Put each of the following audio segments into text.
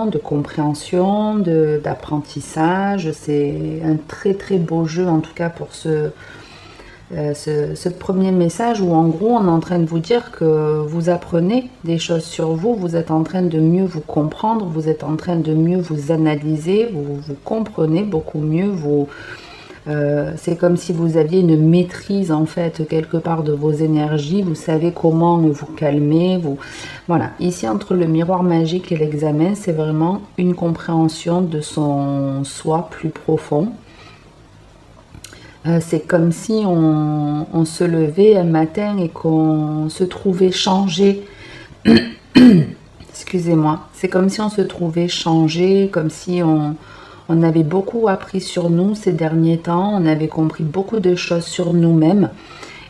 de compréhension, d'apprentissage. C'est un très très beau jeu en tout cas pour ce premier message où en gros on est en train de vous dire que vous apprenez des choses sur vous, vous êtes en train de mieux vous comprendre, vous êtes en train de mieux vous analyser, vous comprenez beaucoup mieux, c'est comme si vous aviez une maîtrise en fait quelque part de vos énergies, vous savez comment vous calmer, voilà. Ici entre le miroir magique et l'examen, c'est vraiment une compréhension de son soi plus profond. C'est comme si on se levait un matin et qu'on se trouvait changé. Excusez-moi. C'est comme si on se trouvait changé, comme si on avait beaucoup appris sur nous ces derniers temps, on avait compris beaucoup de choses sur nous-mêmes.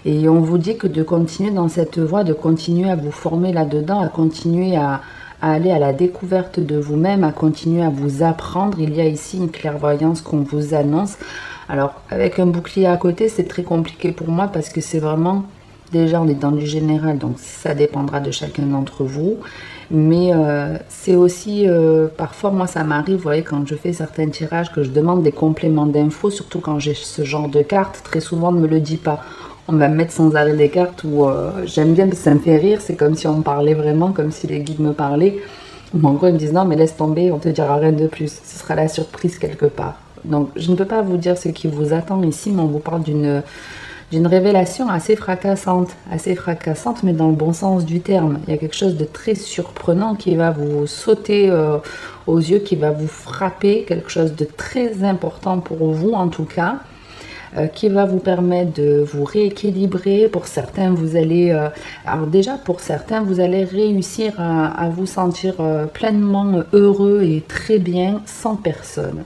Et on vous dit que de continuer dans cette voie, de continuer à vous former là-dedans, à continuer à aller à la découverte de vous-même, à continuer à vous apprendre. Il y a ici une clairvoyance qu'on vous annonce. Alors, avec un bouclier à côté, c'est très compliqué pour moi parce que c'est vraiment... Déjà, on est dans du général, donc ça dépendra de chacun d'entre vous. Mais c'est aussi, parfois, moi, ça m'arrive, vous voyez, quand je fais certains tirages, que je demande des compléments d'infos, surtout quand j'ai ce genre de cartes, très souvent, on ne me le dit pas. On va me mettre sans arrêt des cartes où j'aime bien parce que ça me fait rire, c'est comme si on me parlait vraiment, comme si les guides me parlaient. En gros, ils me disent non, mais laisse tomber, on te dira rien de plus. Ce sera la surprise quelque part. Donc, je ne peux pas vous dire ce qui vous attend ici, mais on vous parle d'une révélation assez fracassante, mais dans le bon sens du terme. Il y a quelque chose de très surprenant qui va vous sauter aux yeux, qui va vous frapper, quelque chose de très important pour vous en tout cas, qui va vous permettre de vous rééquilibrer. Pour certains, vous allez, alors déjà pour certains, vous allez réussir à vous sentir pleinement heureux et très bien sans personne.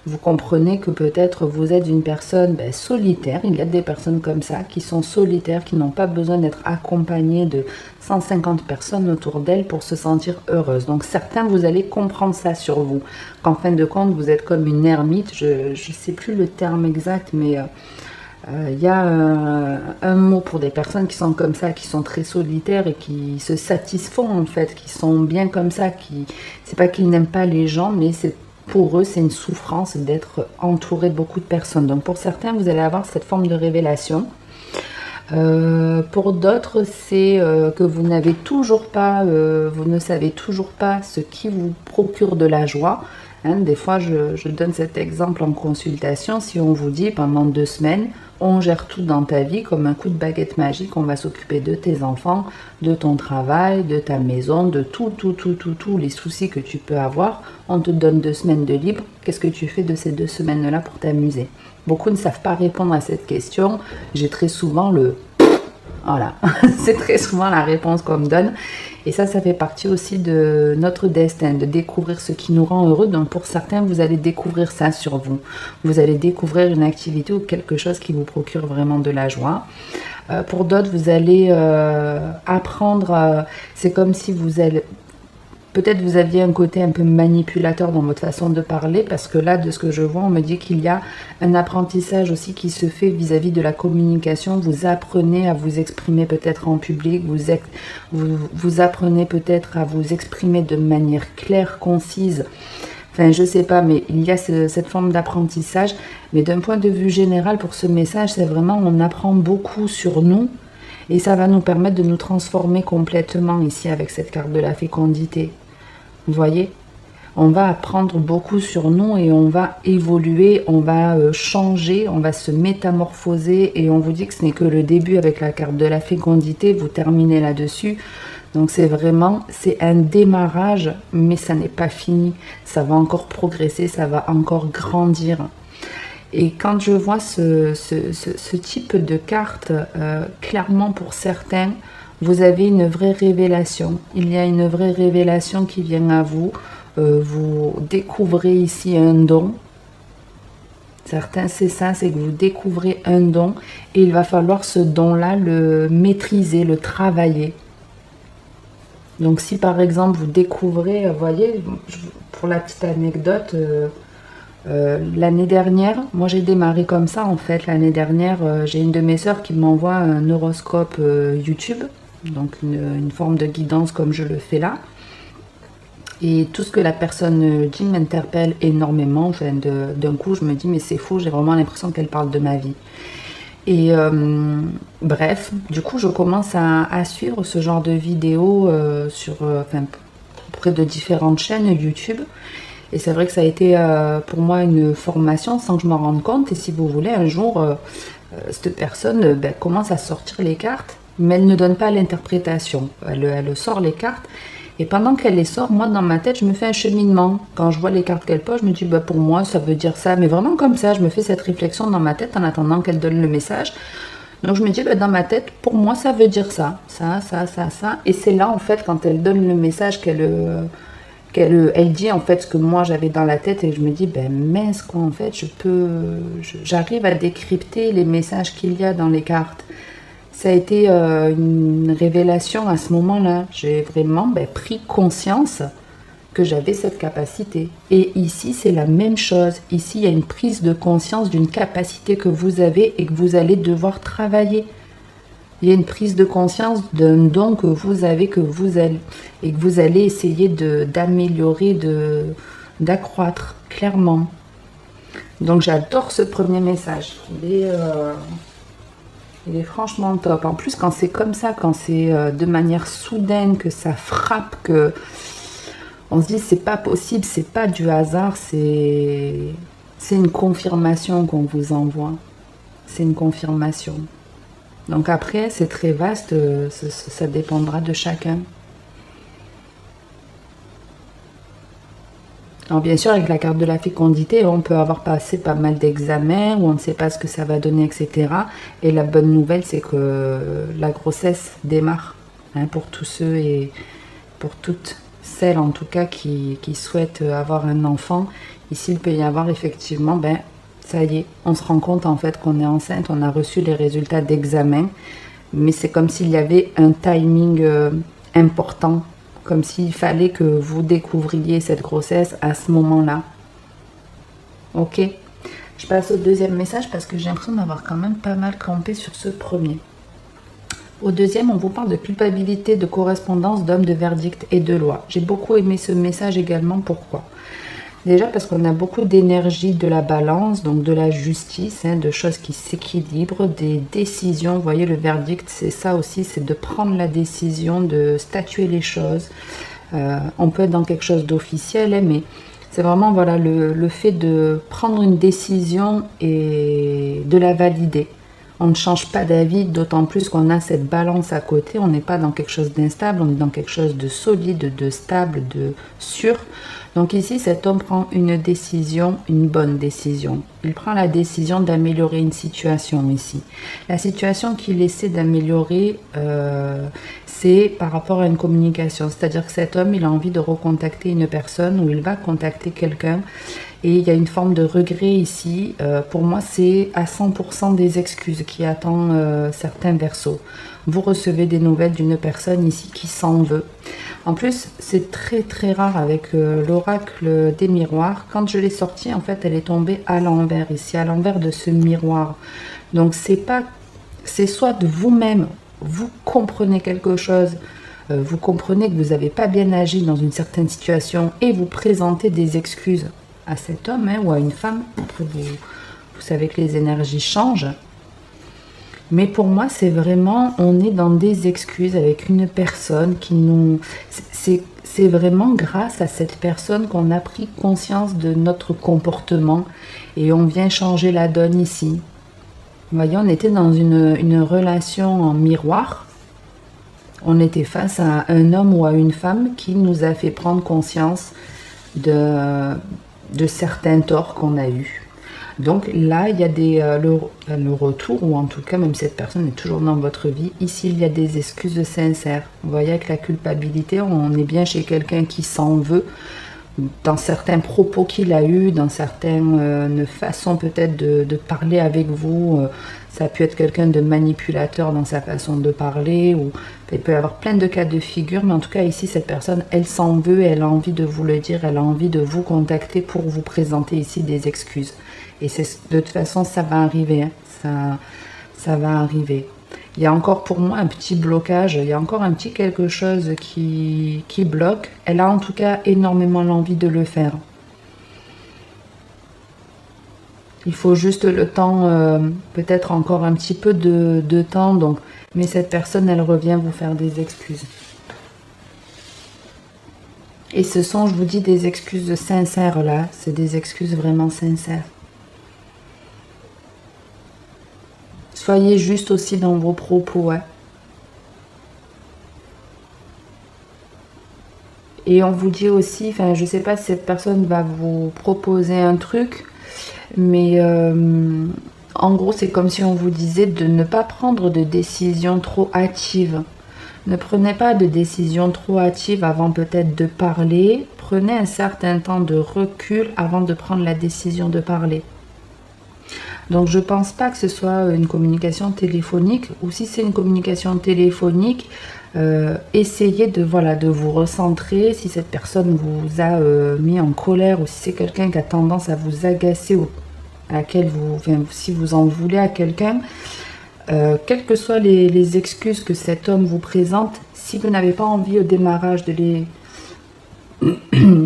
Vous comprenez que peut-être vous êtes une personne solitaire. Il y a des personnes comme ça qui sont solitaires, qui n'ont pas besoin d'être accompagnées de 150 personnes autour d'elles pour se sentir heureuses. Donc certains, vous allez comprendre ça sur vous, qu'en fin de compte, vous êtes comme une ermite. Je ne sais plus le terme exact, mais il y a un mot pour des personnes qui sont comme ça, qui sont très solitaires et qui se satisfont en fait, qui sont bien comme ça. C'est pas qu'ils n'aiment pas les gens, mais pour eux, c'est une souffrance d'être entouré de beaucoup de personnes. Donc pour certains, vous allez avoir cette forme de révélation. Pour d'autres, c'est que vous n'avez toujours pas, vous ne savez toujours pas ce qui vous procure de la joie. Des fois, je donne cet exemple en consultation. Si on vous dit pendant 2 semaines, on gère tout dans ta vie comme un coup de baguette magique, on va s'occuper de tes enfants, de ton travail, de ta maison, de tous les soucis que tu peux avoir. On te donne 2 semaines de libre. Qu'est-ce que tu fais de ces 2 semaines-là pour t'amuser? Beaucoup ne savent pas répondre à cette question. J'ai très souvent voilà, c'est très souvent la réponse qu'on me donne. Et ça fait partie aussi de notre destin, de découvrir ce qui nous rend heureux. Donc pour certains, vous allez découvrir ça sur vous. Vous allez découvrir une activité ou quelque chose qui vous procure vraiment de la joie. Pour d'autres, vous allez apprendre, c'est comme si peut-être vous aviez un côté un peu manipulateur dans votre façon de parler, parce que là, de ce que je vois, on me dit qu'il y a un apprentissage aussi qui se fait vis-à-vis de la communication. Vous apprenez à vous exprimer peut-être en public, vous apprenez peut-être à vous exprimer de manière claire, concise. Enfin, je sais pas, mais il y a cette forme d'apprentissage. Mais d'un point de vue général, pour ce message, c'est vraiment, on apprend beaucoup sur nous. Et ça va nous permettre de nous transformer complètement ici avec cette carte de la fécondité. Vous voyez, on va apprendre beaucoup sur nous et on va évoluer, on va changer, on va se métamorphoser. Et on vous dit que ce n'est que le début avec la carte de la fécondité. Vous terminez là-dessus. Donc c'est un démarrage, mais ça n'est pas fini. Ça va encore progresser, ça va encore grandir. Et quand je vois ce type de carte, clairement pour certains, vous avez une vraie révélation. Il y a une vraie révélation qui vient à vous. Vous découvrez ici un don. Certains, c'est ça, c'est que vous découvrez un don et il va falloir ce don-là le maîtriser, le travailler. Donc si par exemple vous découvrez, vous voyez, pour la petite anecdote, l'année dernière, moi j'ai démarré comme ça en fait. L'année dernière, j'ai une de mes sœurs qui m'envoie un horoscope YouTube, donc une forme de guidance comme je le fais là. Et tout ce que la personne dit m'interpelle énormément. Enfin, d'un coup, je me dis, mais c'est fou, j'ai vraiment l'impression qu'elle parle de ma vie. Et bref, du coup, je commence à suivre ce genre de vidéos enfin, auprès de différentes chaînes YouTube. Et c'est vrai que ça a été pour moi une formation sans que je m'en rende compte. Et si vous voulez, un jour, cette personne commence à sortir les cartes, mais elle ne donne pas l'interprétation. Elle sort les cartes. Et pendant qu'elle les sort, moi, dans ma tête, je me fais un cheminement. Quand je vois les cartes qu'elle pose, je me dis, pour moi, ça veut dire ça. Mais vraiment comme ça, je me fais cette réflexion dans ma tête en attendant qu'elle donne le message. Donc, je me dis, dans ma tête, pour moi, ça veut dire ça. Ça, ça, ça, ça. Et c'est là, en fait, quand elle donne le message elle dit, en fait, ce que moi, j'avais dans la tête. Et je me dis, mince, quoi, en fait, j'arrive à décrypter les messages qu'il y a dans les cartes. Ça a été une révélation à ce moment-là. J'ai vraiment pris conscience que j'avais cette capacité. Et ici, c'est la même chose. Ici, il y a une prise de conscience d'une capacité que vous avez et que vous allez devoir travailler. Il y a une prise de conscience d'un don que vous avez, que vous allez essayer d'améliorer, d'accroître, clairement. Donc, j'adore ce premier message. Il est franchement top. En plus, quand c'est comme ça, quand c'est de manière soudaine, que ça frappe, que on se dit c'est pas possible, c'est pas du hasard, c'est une confirmation qu'on vous envoie. C'est une confirmation. Donc après, c'est très vaste, ça dépendra de chacun. Alors bien sûr, avec la carte de la fécondité, on peut avoir passé pas mal d'examens où on ne sait pas ce que ça va donner, etc. Et la bonne nouvelle, c'est que la grossesse démarre pour tous ceux et pour toutes celles en tout cas qui souhaitent avoir un enfant. Ici, il peut y avoir effectivement, ça y est, on se rend compte en fait qu'on est enceinte, on a reçu les résultats d'examen, mais c'est comme s'il y avait un timing important. Comme s'il fallait que vous découvriez cette grossesse à ce moment-là. Ok. Je passe au deuxième message parce que j'ai l'impression d'avoir quand même pas mal campé sur ce premier. Au deuxième, on vous parle de culpabilité, de correspondance, d'homme, de verdict et de loi. J'ai beaucoup aimé ce message également. Pourquoi ? Déjà parce qu'on a beaucoup d'énergie de la balance, donc de la justice, de choses qui s'équilibrent, des décisions. Vous voyez, le verdict, c'est ça aussi, c'est de prendre la décision, de statuer les choses. On peut être dans quelque chose d'officiel, mais c'est vraiment voilà, le fait de prendre une décision et de la valider. On ne change pas d'avis, d'autant plus qu'on a cette balance à côté. On n'est pas dans quelque chose d'instable, on est dans quelque chose de solide, de stable, de sûr. Donc ici, cet homme prend une décision, une bonne décision. Il prend la décision d'améliorer une situation ici. La situation qu'il essaie d'améliorer, c'est par rapport à une communication. C'est-à-dire que cet homme, il a envie de recontacter une personne ou il va contacter quelqu'un. Et il y a une forme de regret ici. Pour moi, c'est à 100% des excuses qui attend certains verseaux. Vous recevez des nouvelles d'une personne ici qui s'en veut. En plus, c'est très très rare avec l'oracle des miroirs. Quand je l'ai sortie, en fait, elle est tombée à l'envers, ici, à l'envers de ce miroir. Donc, c'est soit de vous-même, vous comprenez quelque chose, vous comprenez que vous n'avez pas bien agi dans une certaine situation et vous présentez des excuses à cet homme ou à une femme. Après, vous savez que les énergies changent. Mais pour moi, c'est vraiment, on est dans des excuses avec une personne qui nous... C'est vraiment grâce à cette personne qu'on a pris conscience de notre comportement et on vient changer la donne ici. Vous voyez, on était dans une relation en miroir. On était face à un homme ou à une femme qui nous a fait prendre conscience de certains torts qu'on a eus. Donc là, il y a le retour, ou en tout cas, même si cette personne est toujours dans votre vie, ici, il y a des excuses sincères. Vous voyez, avec la culpabilité, on est bien chez quelqu'un qui s'en veut, dans certains propos qu'il a eus, dans certaines façons peut-être de parler avec vous. Ça peut être quelqu'un de manipulateur dans sa façon de parler, ou il peut y avoir plein de cas de figure, mais en tout cas ici, cette personne, elle s'en veut, elle a envie de vous le dire, elle a envie de vous contacter pour vous présenter ici des excuses. Et de toute façon, ça va arriver, ça va arriver. Il y a encore pour moi un petit blocage, il y a encore un petit quelque chose qui bloque. Elle a en tout cas énormément l'envie de le faire. Il faut juste le temps, peut-être encore un petit peu de temps. Donc, mais cette personne, elle revient vous faire des excuses. Et ce sont, je vous dis, des excuses sincères là. C'est des excuses vraiment sincères. Soyez juste aussi dans vos propos. Hein. Et on vous dit aussi, enfin, je sais pas si cette personne va vous proposer un truc, mais en gros, c'est comme si on vous disait de ne pas prendre de décision trop hâtive. Ne prenez pas de décision trop hâtive avant peut-être de parler. Prenez un certain temps de recul avant de prendre la décision de parler. Donc je pense pas que ce soit une communication téléphonique, ou si c'est une communication téléphonique, essayez de, voilà, de vous recentrer. Si cette personne vous a mis en colère, ou si c'est quelqu'un qui a tendance à vous agacer, ou à laquelle vous, enfin, si vous en voulez à quelqu'un, quelles que soient les excuses que cet homme vous présente, si vous n'avez pas envie au démarrage de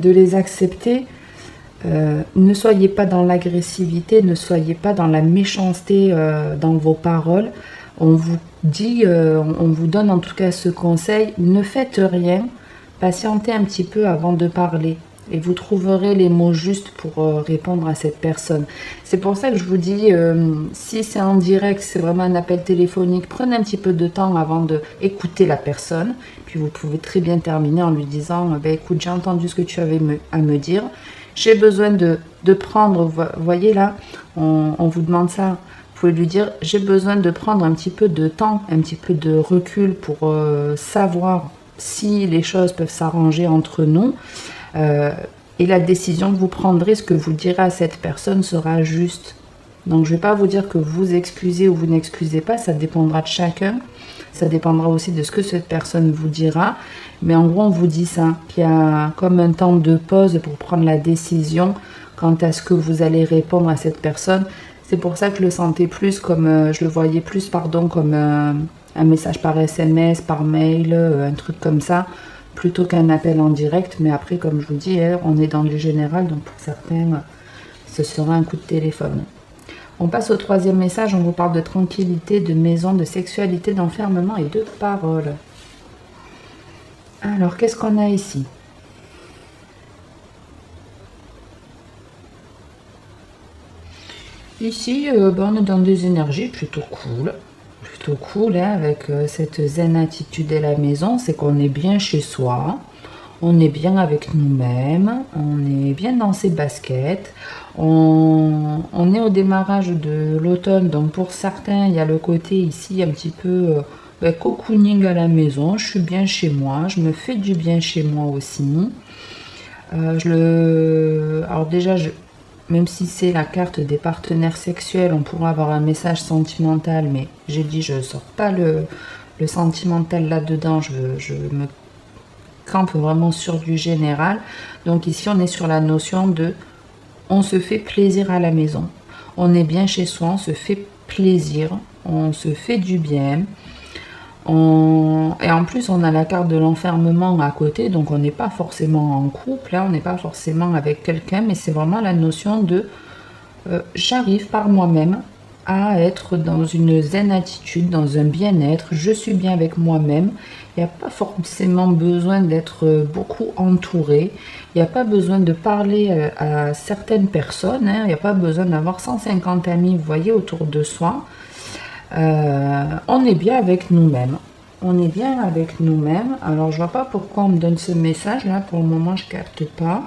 les accepter, ne soyez pas dans l'agressivité, ne soyez pas dans la méchanceté dans vos paroles. On vous dit, on vous donne en tout cas ce conseil, ne faites rien, patientez un petit peu avant de parler. Et vous trouverez les mots justes pour répondre à cette personne. C'est pour ça que je vous dis, si c'est en direct, c'est vraiment un appel téléphonique, prenez un petit peu de temps avant de écouter la personne. Puis vous pouvez très bien terminer en lui disant, écoute, j'ai entendu ce que tu avais à me dire. J'ai besoin de prendre, vous voyez là, on vous demande ça. Vous pouvez lui dire, j'ai besoin de prendre un petit peu de temps, un petit peu de recul pour savoir si les choses peuvent s'arranger entre nous. Et la décision que vous prendrez, ce que vous direz à cette personne sera juste. Donc je ne vais pas vous dire que vous excusez ou vous n'excusez pas, ça dépendra de chacun. Ça dépendra aussi de ce que cette personne vous dira. Mais en gros, on vous dit ça, qu'il y a comme un temps de pause pour prendre la décision quant à ce que vous allez répondre à cette personne. C'est pour ça que je le sentais plus comme, je le voyais plus, pardon, comme un message par SMS, par mail, un truc comme ça, plutôt qu'un appel en direct. Mais après, comme je vous dis, on est dans le général, donc pour certains, ce sera un coup de téléphone. On passe au troisième message, on vous parle de tranquillité, de maison, de sexualité, d'enfermement et de parole. Alors, qu'est-ce qu'on a ici? Ici, on est dans des énergies plutôt cool, hein, avec cette zen attitude à la maison, c'est qu'on est bien chez soi, on est bien avec nous-mêmes, on est bien dans ses baskets, on est au démarrage de l'automne, donc pour certains, il y a le côté ici un petit peu cocooning à la maison, je suis bien chez moi, je me fais du bien chez moi aussi. Alors déjà, même si c'est la carte des partenaires sexuels, on pourra avoir un message sentimental, mais j'ai dit je ne sors pas le sentimental là-dedans, je me campe vraiment sur du général. Donc ici on est sur la notion de on se fait plaisir à la maison, on est bien chez soi, on se fait plaisir, on se fait du bien. Et en plus on a la carte de l'enfermement à côté, donc on n'est pas forcément en couple, là, on n'est pas forcément avec quelqu'un, mais c'est vraiment la notion de j'arrive par moi-même à être dans une zen attitude, dans un bien-être, je suis bien avec moi-même, il n'y a pas forcément besoin d'être beaucoup entouré, il n'y a pas besoin de parler à certaines personnes, hein, il n'y a pas besoin d'avoir 150 amis, vous voyez, autour de soi. On est bien avec nous-mêmes. On est bien avec nous-mêmes. Alors, je vois pas pourquoi on me donne ce message là. Pour le moment, je capte pas.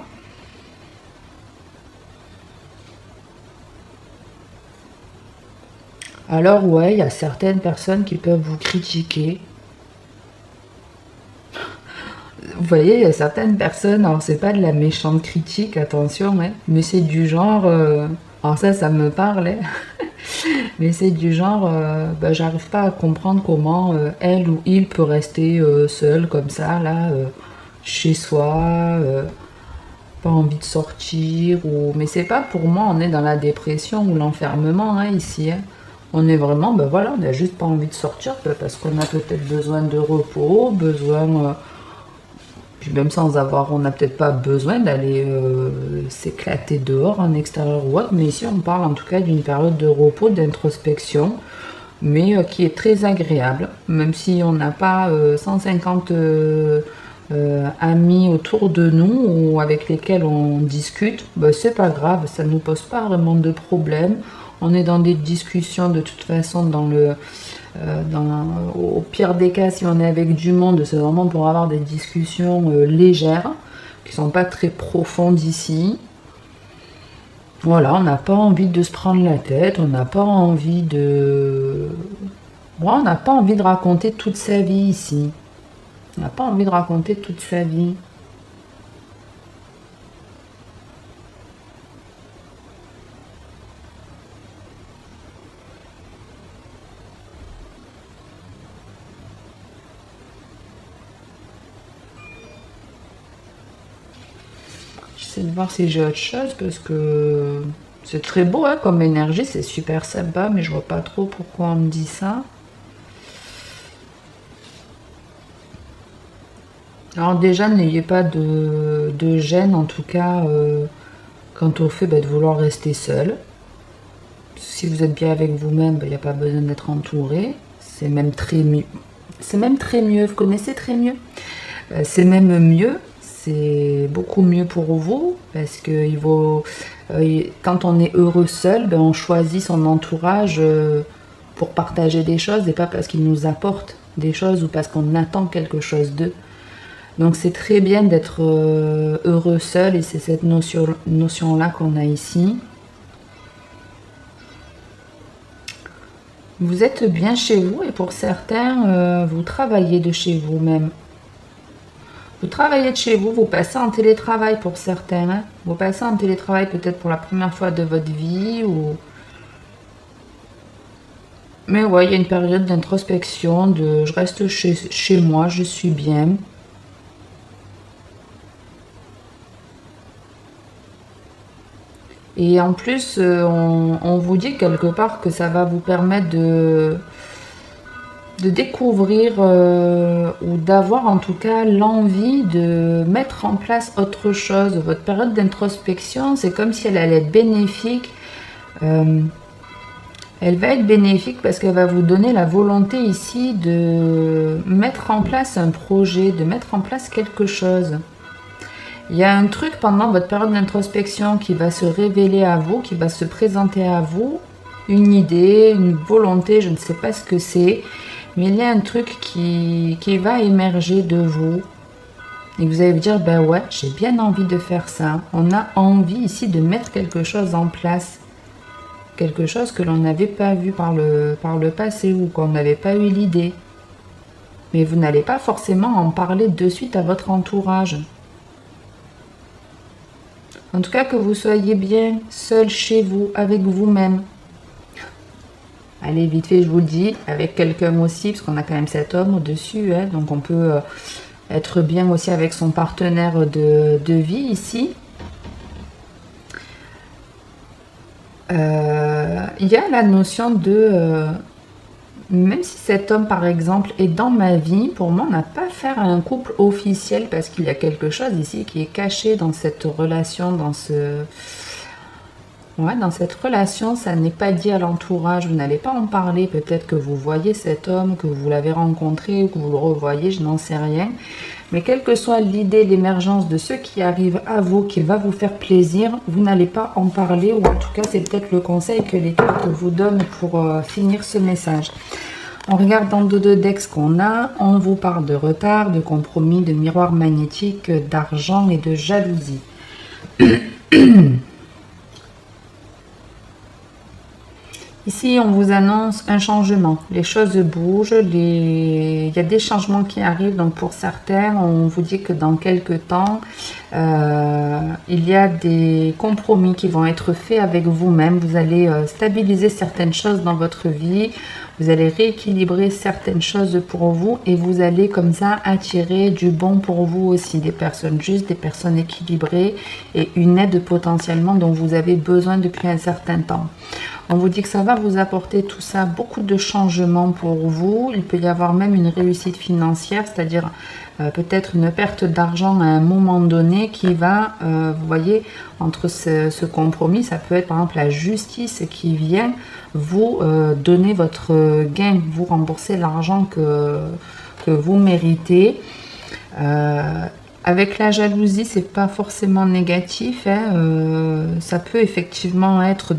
Alors, ouais, il y a certaines personnes qui peuvent vous critiquer. Vous voyez, il y a certaines personnes, alors c'est pas de la méchante critique, attention, hein, mais c'est du genre, alors ça me parle, hein, mais c'est du genre, j'arrive pas à comprendre comment elle ou il peut rester seul comme ça, là, chez soi, pas envie de sortir, ou... mais c'est pas pour moi, on est dans la dépression ou l'enfermement, hein, ici, hein. On est vraiment, ben voilà, on n'a juste pas envie de sortir parce qu'on a peut-être besoin de repos, besoin, puis même sans avoir, on n'a peut-être pas besoin d'aller s'éclater dehors, en extérieur ou autre, mais ici on parle en tout cas d'une période de repos, d'introspection, mais qui est très agréable, même si on n'a pas 150 amis autour de nous ou avec lesquels on discute, ben, c'est pas grave, ça ne nous pose pas vraiment de problème. On est dans des discussions de toute façon au pire des cas, si on est avec du monde, c'est vraiment pour avoir des discussions légères, qui sont pas très profondes ici. Voilà, on n'a pas envie de se prendre la tête, on n'a pas envie de... Ouais, on n'a pas envie de raconter toute sa vie ici. On n'a pas envie de raconter toute sa vie. J'essaie de voir si j'ai autre chose parce que c'est très beau hein, comme énergie, c'est super sympa, mais je vois pas trop pourquoi on me dit ça. Alors déjà, n'ayez pas de gêne en tout cas quant au fait de vouloir rester seul. Si vous êtes bien avec vous-même, il n'y a pas besoin d'être entouré. C'est même très mieux. C'est même très mieux, vous connaissez très mieux. C'est même mieux, c'est beaucoup mieux pour vous parce que quand on est heureux seul, on choisit son entourage pour partager des choses et pas parce qu'il nous apporte des choses ou parce qu'on attend quelque chose d'eux. Donc c'est très bien d'être heureux seul et c'est cette notion-là qu'on a ici. Vous êtes bien chez vous et pour certains, vous travaillez de chez vous-même. Vous travaillez de chez vous, vous passez en télétravail pour certains. Hein. Vous passez en télétravail peut-être pour la première fois de votre vie. Mais ouais, il y a une période d'introspection, de je reste chez moi, je suis bien. Et en plus, on vous dit quelque part que ça va vous permettre de découvrir ou d'avoir en tout cas l'envie de mettre en place autre chose. Votre période d'introspection, c'est comme si elle allait être bénéfique. Elle va être bénéfique parce qu'elle va vous donner la volonté ici de mettre en place un projet, de mettre en place quelque chose. Il y a un truc pendant votre période d'introspection qui va se révéler à vous, qui va se présenter à vous, une idée, une volonté, je ne sais pas ce que c'est, mais il y a un truc qui va émerger de vous. Et vous allez vous dire, ben ouais, j'ai bien envie de faire ça. On a envie ici de mettre quelque chose en place. Quelque chose que l'on n'avait pas vu par le passé ou qu'on n'avait pas eu l'idée. Mais vous n'allez pas forcément en parler de suite à votre entourage. En tout cas, que vous soyez bien seul chez vous, avec vous-même. Allez, vite fait, je vous le dis, avec quelqu'un aussi, parce qu'on a quand même cet homme au-dessus, hein, donc on peut être bien aussi avec son partenaire de vie ici. Il y a la notion de... même si cet homme, par exemple, est dans ma vie, pour moi, on n'a pas affaire à un couple officiel parce qu'il y a quelque chose ici qui est caché dans cette relation, dans cette relation, ça n'est pas dit à l'entourage, vous n'allez pas en parler, peut-être que vous voyez cet homme, que vous l'avez rencontré ou que vous le revoyez, je n'en sais rien. Mais quelle que soit l'idée, l'émergence de ce qui arrive à vous, qui va vous faire plaisir, vous n'allez pas en parler, ou en tout cas c'est peut-être le conseil que les cartes vous donnent pour finir ce message. On regarde dans le deck ce qu'on a, on vous parle de retard, de compromis, de miroir magnétique, d'argent et de jalousie. Ici, on vous annonce un changement. Les choses bougent, il y a des changements qui arrivent. Donc, pour certains, on vous dit que dans quelques temps, il y a des compromis qui vont être faits avec vous-même. Vous allez stabiliser certaines choses dans votre vie. Vous allez rééquilibrer certaines choses pour vous et vous allez comme ça attirer du bon pour vous aussi. Des personnes justes, des personnes équilibrées et une aide potentiellement dont vous avez besoin depuis un certain temps. On vous dit que ça va vous apporter tout ça, beaucoup de changements pour vous. Il peut y avoir même une réussite financière, c'est-à-dire peut-être une perte d'argent à un moment donné qui va, vous voyez, entre ce compromis, ça peut être par exemple la justice qui vient vous donner votre gain, vous rembourser l'argent que vous méritez. Avec la jalousie, c'est pas forcément négatif, hein, ça peut effectivement être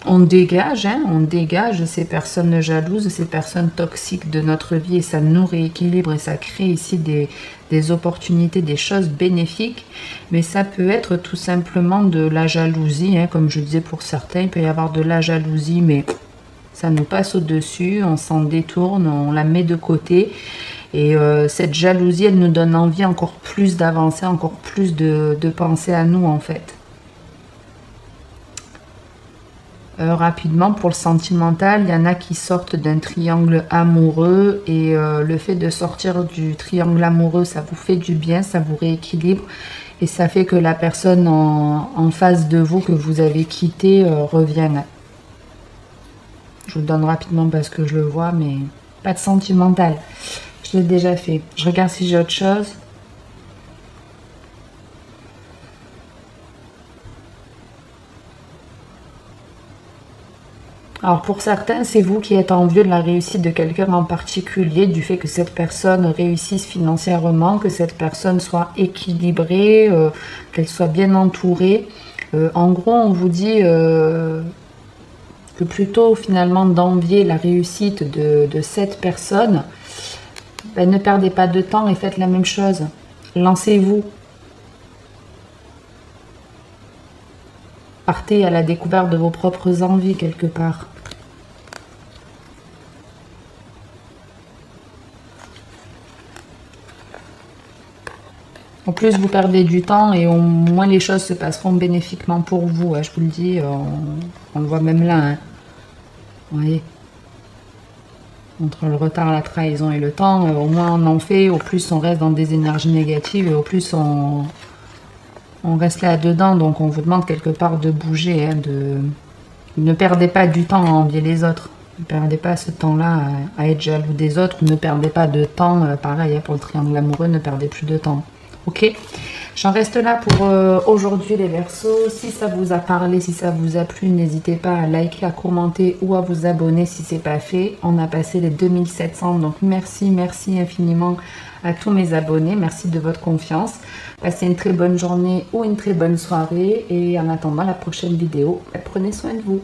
on dégage, hein, on dégage ces personnes jalouses, ces personnes toxiques de notre vie et ça nous rééquilibre et ça crée ici des opportunités, des choses bénéfiques. Mais ça peut être tout simplement de la jalousie, hein, comme je disais pour certains, il peut y avoir de la jalousie, mais ça nous passe au-dessus, on s'en détourne, on la met de côté. Et cette jalousie, elle nous donne envie encore plus d'avancer, encore plus de penser à nous en fait. Rapidement, pour le sentimental, il y en a qui sortent d'un triangle amoureux et le fait de sortir du triangle amoureux, ça vous fait du bien, ça vous rééquilibre et ça fait que la personne en face de vous que vous avez quitté revienne. Je vous le donne rapidement parce que je le vois, mais pas de sentimental. Je l'ai déjà fait. Je regarde si j'ai autre chose. Alors pour certains, c'est vous qui êtes envieux de la réussite de quelqu'un en particulier, du fait que cette personne réussisse financièrement, que cette personne soit équilibrée, qu'elle soit bien entourée. En gros, on vous dit que plutôt finalement d'envier la réussite de cette personne, ben, ne perdez pas de temps et faites la même chose. Lancez-vous. Partez à la découverte de vos propres envies quelque part. En plus, vous perdez du temps et au moins les choses se passeront bénéfiquement pour vous. Hein, je vous le dis, on le voit même là. Hein. Vous voyez, entre le retard, la trahison et le temps, au moins on en fait, au plus on reste dans des énergies négatives et au plus on reste là-dedans. Donc on vous demande quelque part de bouger, hein, ne perdez pas du temps à envier les autres. Ne perdez pas ce temps-là à être jaloux des autres. Ne perdez pas de temps, pareil, hein, pour le triangle amoureux, ne perdez plus de temps. Ok, j'en reste là pour aujourd'hui les Verseaux. Si ça vous a parlé, si ça vous a plu, n'hésitez pas à liker, à commenter ou à vous abonner si ce n'est pas fait. On a passé les 2700, donc merci infiniment à tous mes abonnés. Merci de votre confiance. Passez une très bonne journée ou une très bonne soirée. Et en attendant la prochaine vidéo, prenez soin de vous.